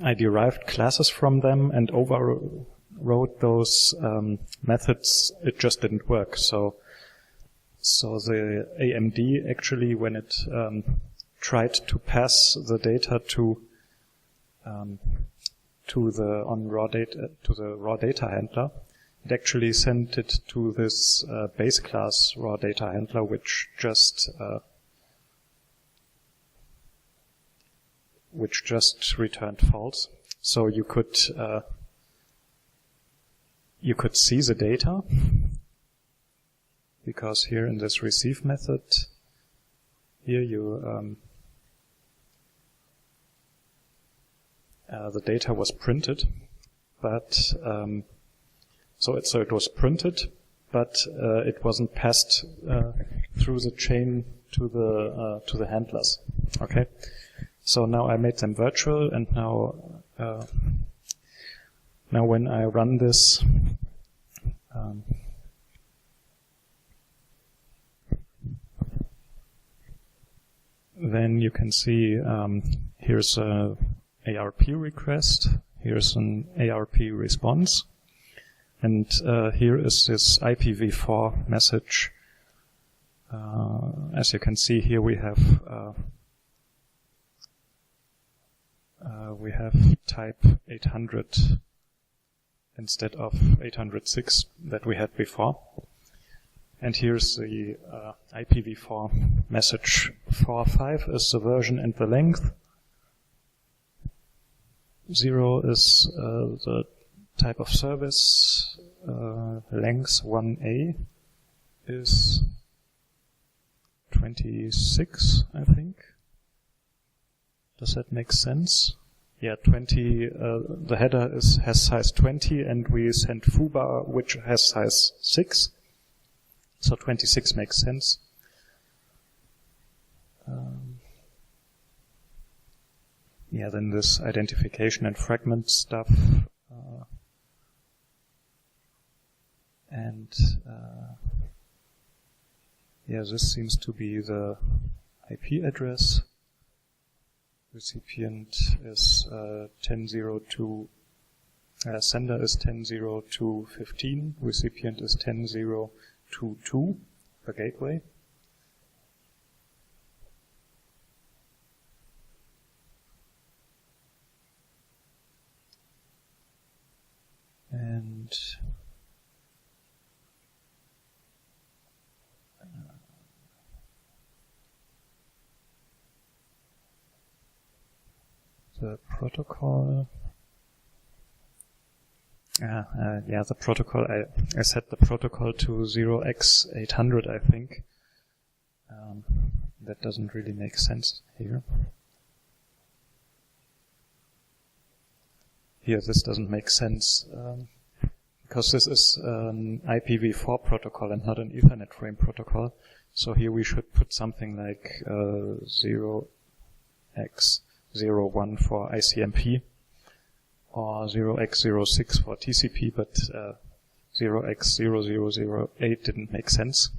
I derived classes from them and overrode those methods, it just didn't work. So the AMD actually, when it tried to pass the data to the raw data handler, it actually sent it to this base class raw data handler, which just returned false. So you could see the data, because here in this receive method, here you the data was printed, but so it was printed, but it wasn't passed through the chain to the handlers. Okay, so now I made them virtual, and now when I run this, then you can see here's a ARP request, here's an ARP response, and here is this IPv4 message. As you can see here, we have type 800 instead of 806 that we had before. And here's the IPv4 message. 4.5 is the version and the length. 0 is the type of service. Length 1A is 26, I think. Does that make sense? Yeah, 20. The header has size 20, and we send foobar, which has size 6. So 26 makes sense. Then this identification and fragment stuff. This seems to be the IP address. Recipient is 10.02. Sender is 10.02.15. Recipient is 10.0.2.2. The gateway. And the protocol. The protocol. I set the protocol to 0x800, I think. That doesn't really make sense here. Here, this doesn't make sense because this is an IPv4 protocol and not an Ethernet frame protocol. So here we should put something like 0x01 for ICMP or 0x06 for TCP, but 0x0008 didn't make sense.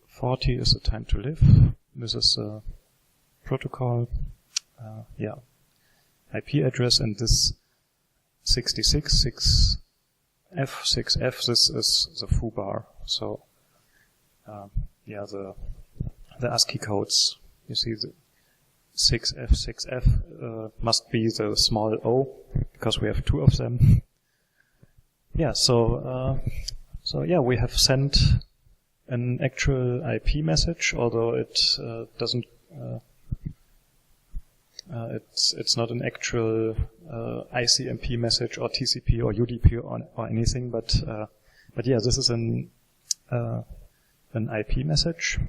40 is the time to live. This is a protocol, IP address, and this 66, 6F, this is the foobar. So, the ASCII codes, you see, 6F6F must be the small o, because we have two of them. Yeah, so yeah, we have sent an actual IP message, although it doesn't. It's not an actual ICMP message or TCP or UDP or anything, but yeah, this is an IP message.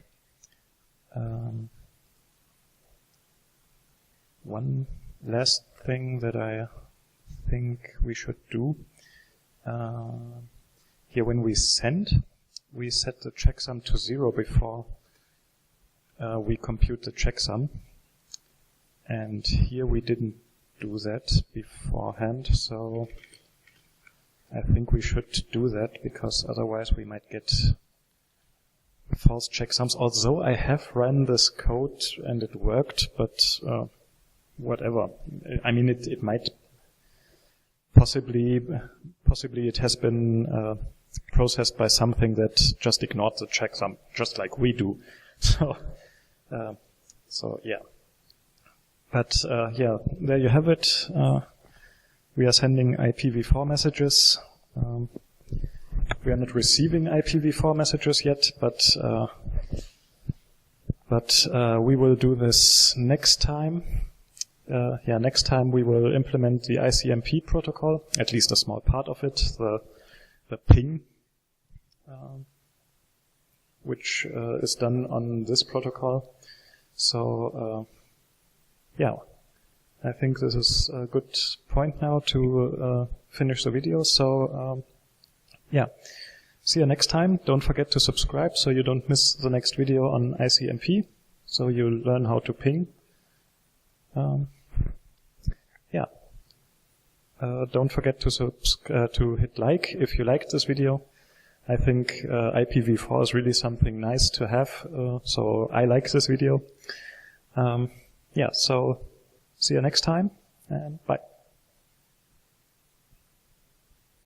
One last thing that I think we should do. Here when we send, we set the checksum to 0 before we compute the checksum. And here we didn't do that beforehand, so I think we should do that, because otherwise we might get false checksums. Although I have run this code and it worked, but whatever. I mean, it might possibly it has been processed by something that just ignored the checksum, just like we do. So yeah. But yeah, there you have it. We are sending IPv4 messages. We are not receiving IPv4 messages yet, but we will do this next time. Yeah, next time we will implement the ICMP protocol, at least a small part of it, the ping, which is done on this protocol. So yeah, I think this is a good point now to finish the video. So yeah, see you next time. Don't forget to subscribe so you don't miss the next video on ICMP, so you learn how to ping. Yeah, don't forget to hit like if you liked this video. I think IPv4 is really something nice to have, so I like this video. Yeah, so see you next time, and bye.